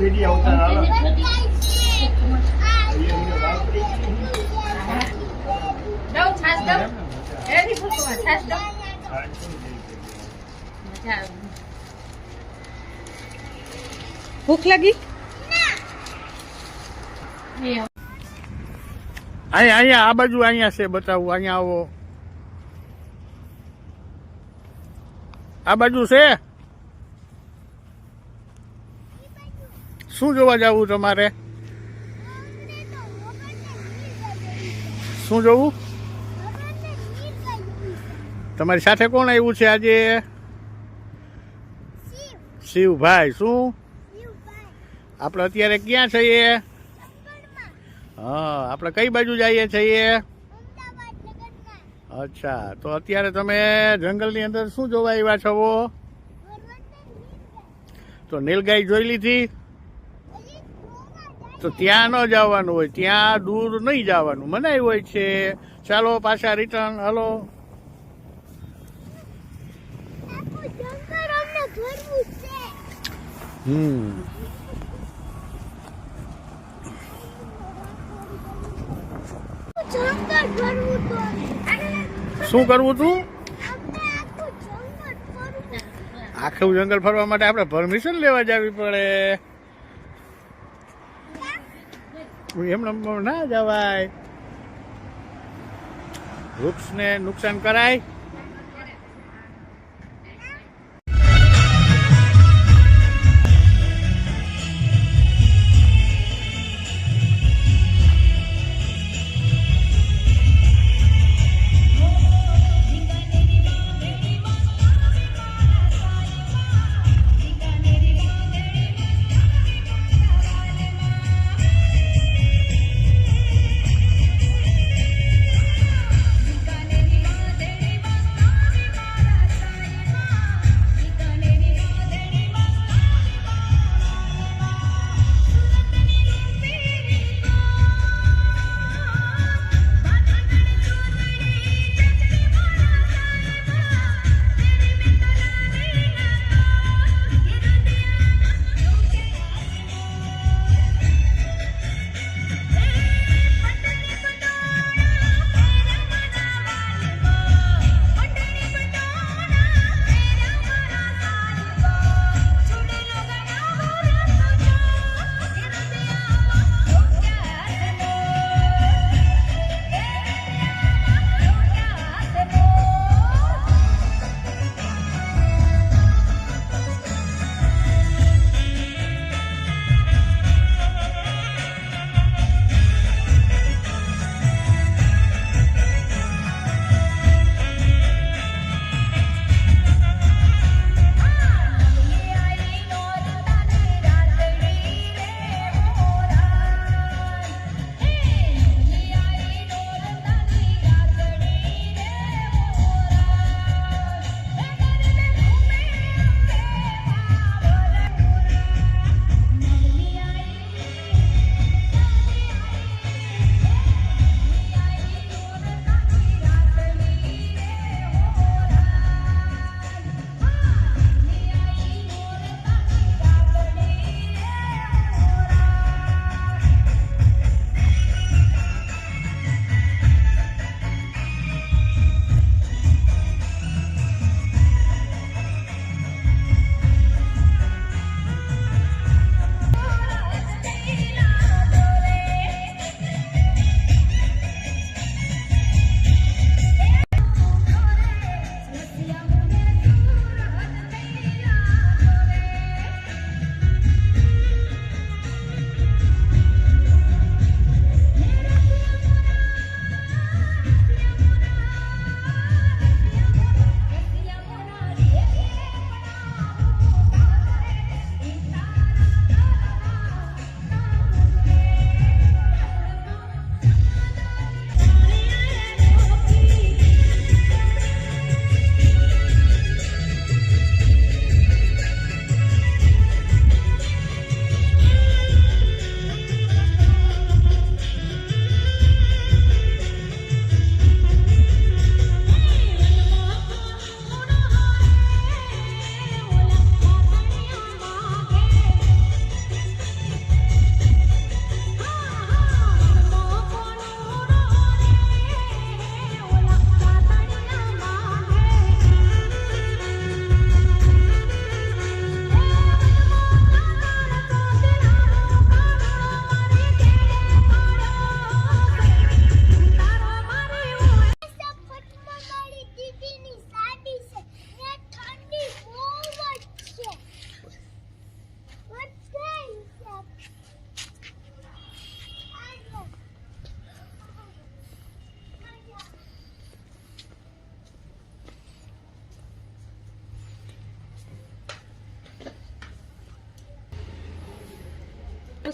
Video ઉતારો ભૂખ લાગી? અહીંયા આ બાજુ અહીંયા છે, બતાવું. અહીંયા આવો, આ બાજુ છે. શું જોવા જવું તમારે? શું જોવું? તમારી સાથે કોણ આવ્યું છે આજે? શિવભાઈ. શું આપણે અત્યારે ક્યાં છીએ? હા, આપણે કઈ બાજુ જઈએ છીએ? અચ્છા, તો અત્યારે તમે જંગલની અંદર શું જોવા આવ્યા છો? તો નીલગાય જોઈ લીધી? તો ત્યાં ન જવાનું હોય, ત્યાં દૂર નહીં જવાનું, મનાઈ હોય છે. ચાલો પાછા રિટર્ન. હલો. શું કરવું તું? આખું જંગલ ફરવા માટે આપણે પરમિશન લેવા જવી પડે. એમને ના જવાય, વૃક્ષને નુકસાન કરાય.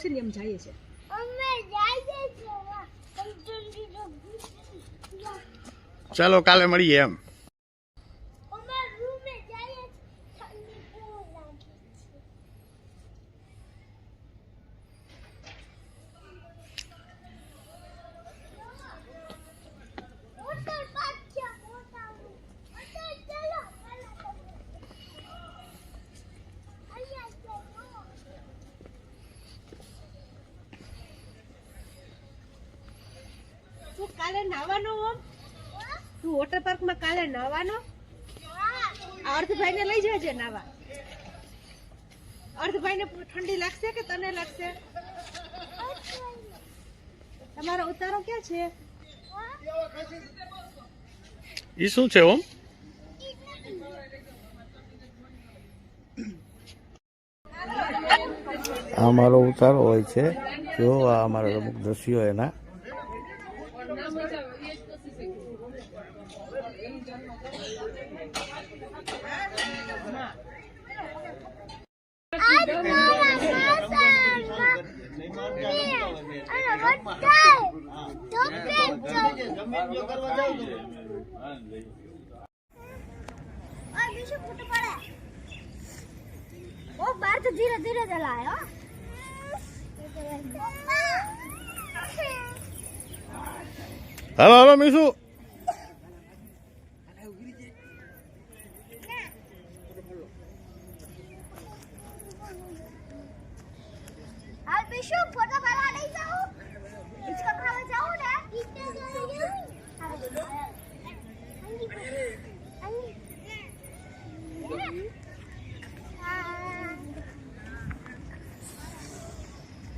છે ને એમ જાય છે. ચાલો કાલે મળીએ એમ. તું કાલે નાવાનો ઓમ? તું વોટર પાર્ક માં કાલે નાવાનો? અર્થભાઈ ને લઈ જજે નાવા. અર્થભાઈ ને ઠંડી લાગશે કે તને લાગશે? તમારો ઉતારો ક્યાં છે? ઈ શું છે ઓમ? આ મારો ઉતારો હોય છે. જો આ અમારા અમુક દ્રશ્યો એના. वो बाहर तो धीरे धीरे चलाए हो હાલો હાલો મીસુ. हाल बिशु फोटो बना नहीं जाऊं इसका खाना जाऊं ना कितने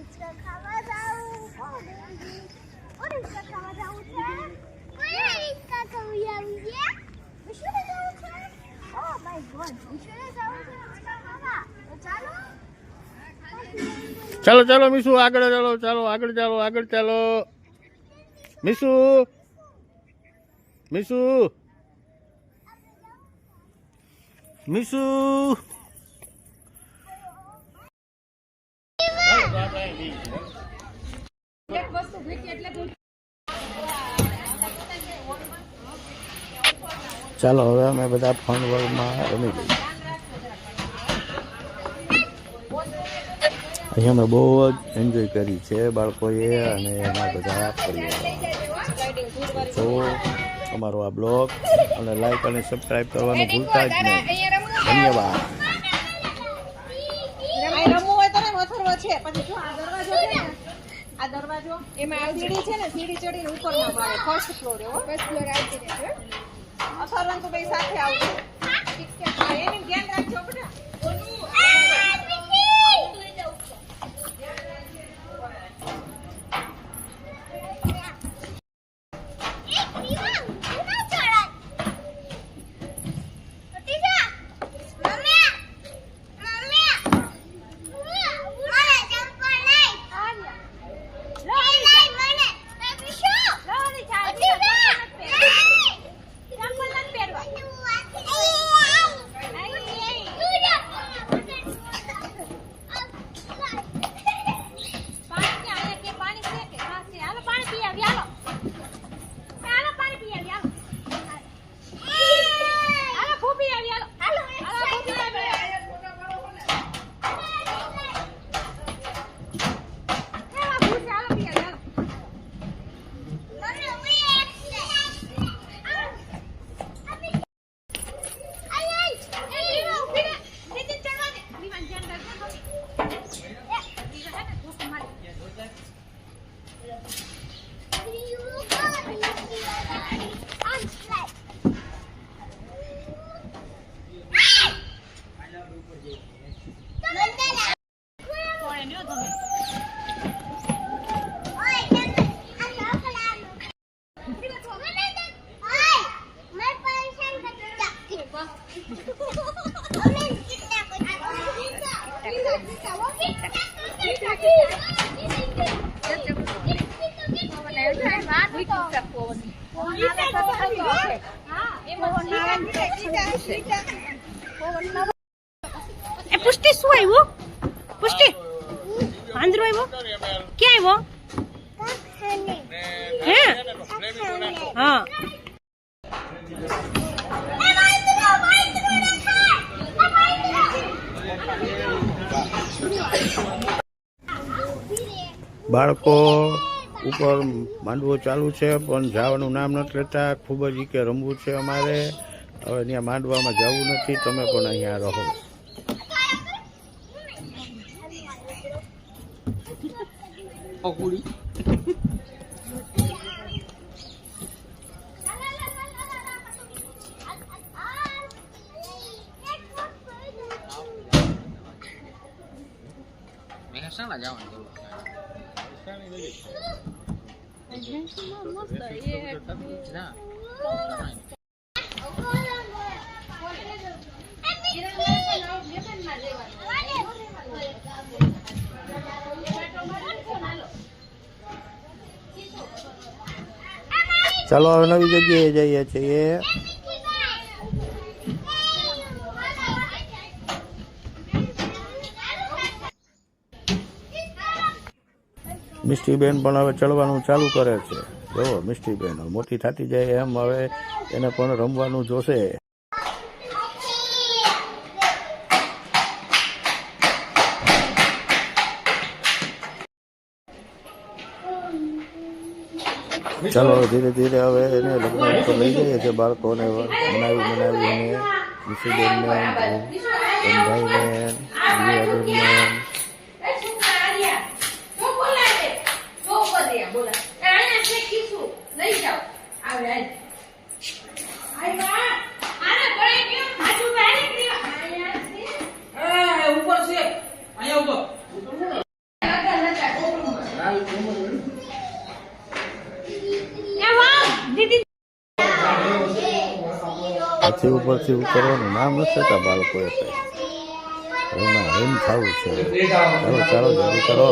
इसका खाना जाऊं और इसका खाना जाऊं है इसका कविया मुझे बिशु ने जाऊं है ओह माय गॉड बिशु ने जाऊं है इसका खाना तो चलो ચાલો ચાલો મીસુ આગળ ચાલો ચાલો આગળ ચાલો આગળ ચાલો મીસુ મીસુ મીસુ. ચાલો હવે અમે બધા ફન વર્ગમાં રમી ગઈ. અહીં અમે બહુ જ એન્જોય કરી છે બાળકોએ અને એના બધા પરિવારો. તો અમારો આ બ્લોગ અને લાઈક અને સબસ્ક્રાઈબ કરવાનું ભૂલતા જ નહીં. ધન્યવાદ. રમવું હોય તો મથુરવો છે પછી જો આ દરવાજો છે ને આ દરવાજો એમાં આ સીડી છે ને સીડી ચડીને ઉપર ના મારે ફર્સ્ટ ફ્લોર એવો ફર્સ્ટ ફ્લોર આવી છે અથર્વન તો ભાઈ સાથે આવજો ઠીક છે હા એની ધ્યાન રાખજો બેટા પુષ્ટિ શું આવ્યું પુષ્ટિ વાંદરો આવ્યો ક્યાં આવ્યો હે હા બાળકો ઉપર માંડવો ચાલુ છે પણ જવાનું નામ નથી લેતા. ખૂબ જ કે રમવું છે અમારે. હવે ત્યાં માંડવામાં જવું નથી, તમે પણ અહીંયા રહો. ચાલો હવે નવી જગ્યાએ જઈએ છીએ. મિષ્ટીબેન પણ હવે ચડવાનું ચાલુ કરે છે. જો મિષ્ટીબેન મોટી થતી જાય એમ હવે એને પણ રમવાનું જોશે. ચાલો ધીરે ધીરે હવે એને લગ્ન ઉપર લઈ જઈએ છીએ. બાળકોને બનાવીને મિષ્ટીબેનને, ભાઈબેન, દિયાબેન હાથી ઉપરથી ઉતરવાનું નામ નથી લેતા બાળકોએ. એમાં એમ થવું છે. ચાલો ચાલો જલ્દી કરો.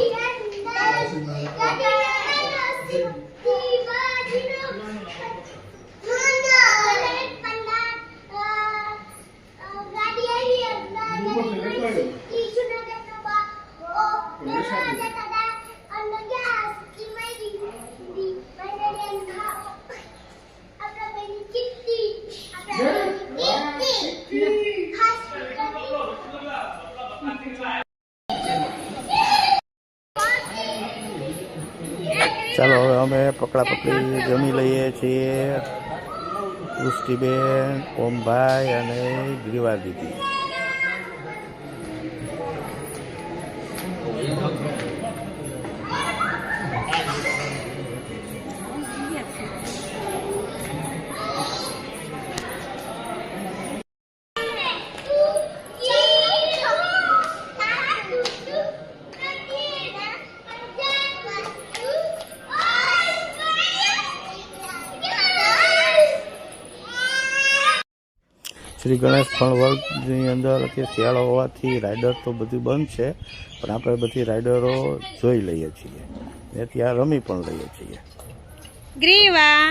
ચાલો હવે અમે પકડા પકડી જમી લઈએ છીએ. પુષ્ટિબેન, ઓમભાઈ અને ગ્રીવા દીદી. શ્રી ગણેશ ફન વર્લ્ડની અંદર કે શિયાળો હોવાથી રાઇડર તો બધું બંધ છે, પણ આપણે બધી રાઇડરો જોઈ લઈએ છીએ ને ત્યાં રમી પણ લઈએ છીએ. ગ્રીવા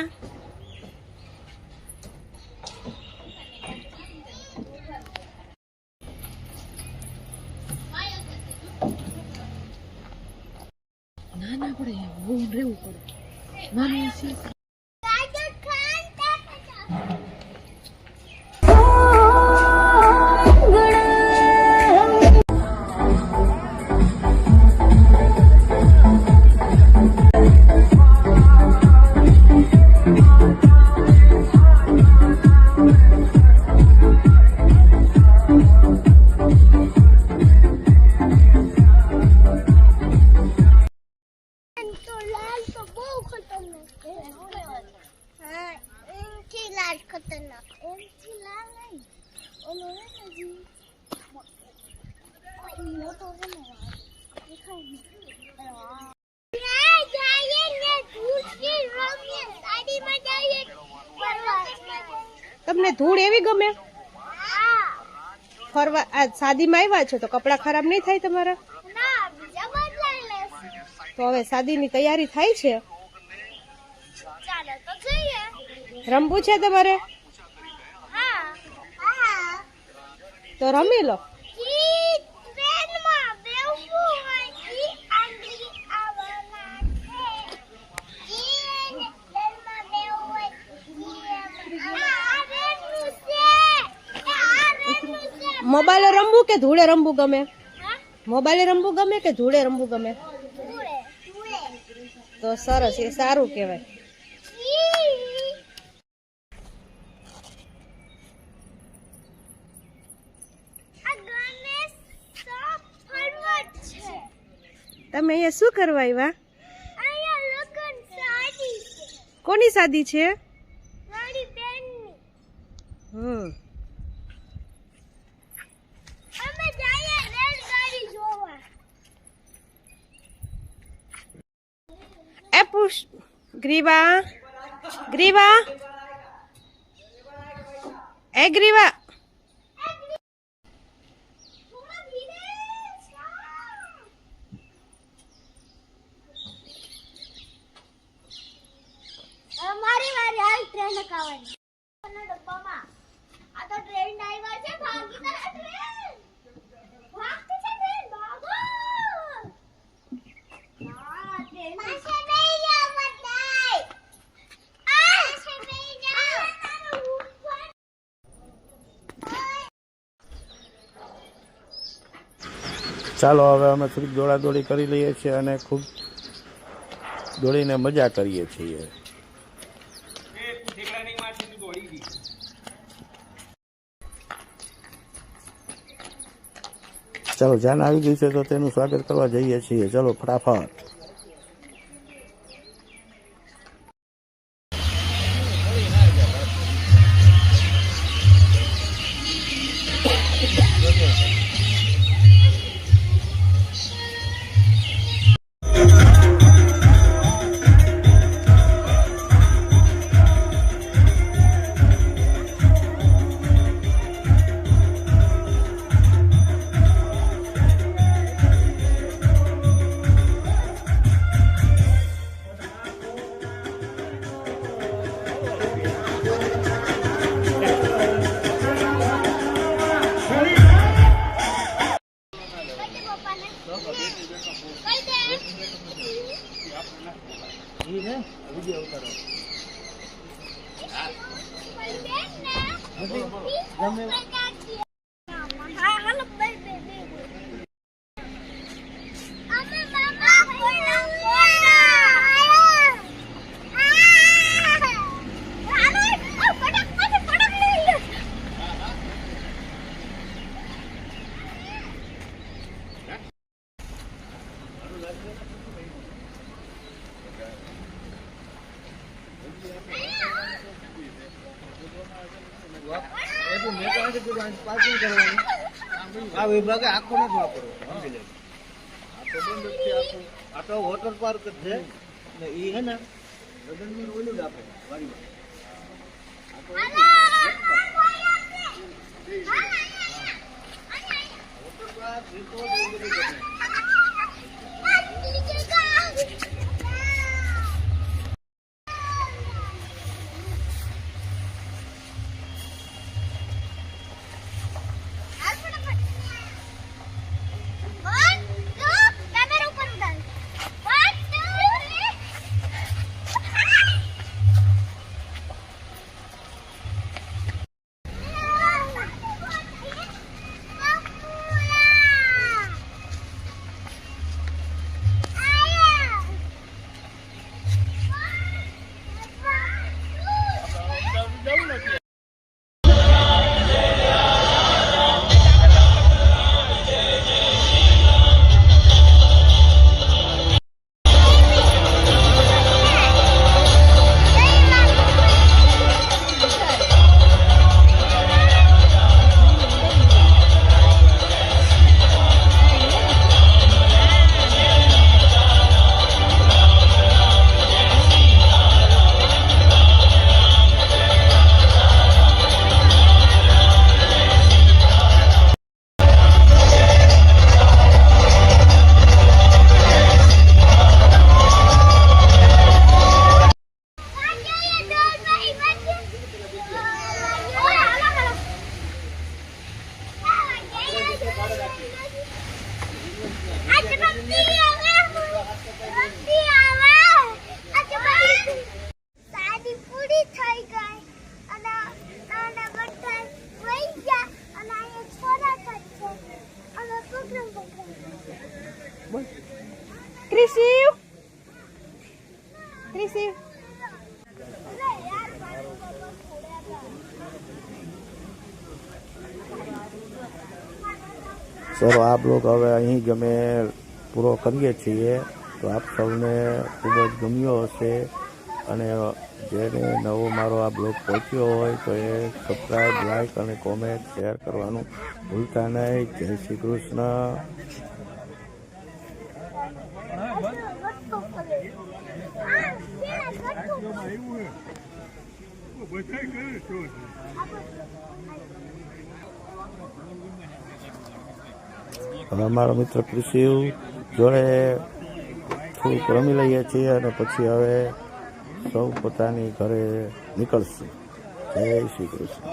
ના ના પડે બહુ રહેવું પડે ના તમને ધૂળ એવી ગમે ફરવા? આ શાદીમાં આવ્યા છો તો કપડા ખરાબ નહીં થાય તમારા? તો હવે શાદીની તૈયારી થાય છે, રમવું છે તમારે તો રમી લો. મોબાઈલે રમવું કે ધૂળે રમવું ગમે? મોબાઈલે રમવું ગમે કે ધૂળે રમવું ગમે? તો સરસ, એ સારું કહેવાય. તમે અહીંયા શું કરવા આવ્યા? કોની શાદી છે? એ પુષ ગ્રીવા ગ્રીવા એ ગ્રીવા મારી વારી હાલ ટ્રેન કાવાની ડબ્બામાં આ તો ટ્રેન ડ્રાઈવર છે ભાગી તારા ટ્રેન ભાગતી છે ટ્રેન ભાગો ના ટ્રેન પાસે નહીં જાવ બતાય પાસે નહીં જાવ ચાલો હવે અમે થોડીક દોડાદોડી કરી લઈએ છીએ અને ખૂબ દોડીને મજા કરીએ છીએ. ચાલો, જાન આવી ગઈ છે તો તેનું સ્વાગત કરવા જઈએ છીએ. ચલો ફટાફટ. આ વિભાગે આખો નથી વાપરવો, સમજી લેજો. આ તો બંધ જ છે આખું. આ તો વોટર પાર્ક જ છે ને ઈ હે ને લગનનું ઓલું જ આપે વાડીમાં. વોટર પાર્ક રિસોર્ટ એવું બધું છે. ક્રિશી સર આ બ્લોગ હવે અહીં જ અમે પૂરો કરીએ છીએ. તો આપ સૌને ખૂબ જ ગમ્યો હશે અને જેને નવો મારો આ બ્લોગ પહોંચ્યો હોય તો એ સબસ્ક્રાઈબ, લાઈક અને કોમેન્ટ શેર કરવાનું ભૂલતા નહીં. જય શ્રી કૃષ્ણ. હવે અમારો મિત્ર કૃષિ જોડે થોડુંક રમી લઈએ છીએ અને પછી હવે સૌ પોતાની ઘરે નીકળશું. જય શ્રી કૃષ્ણ.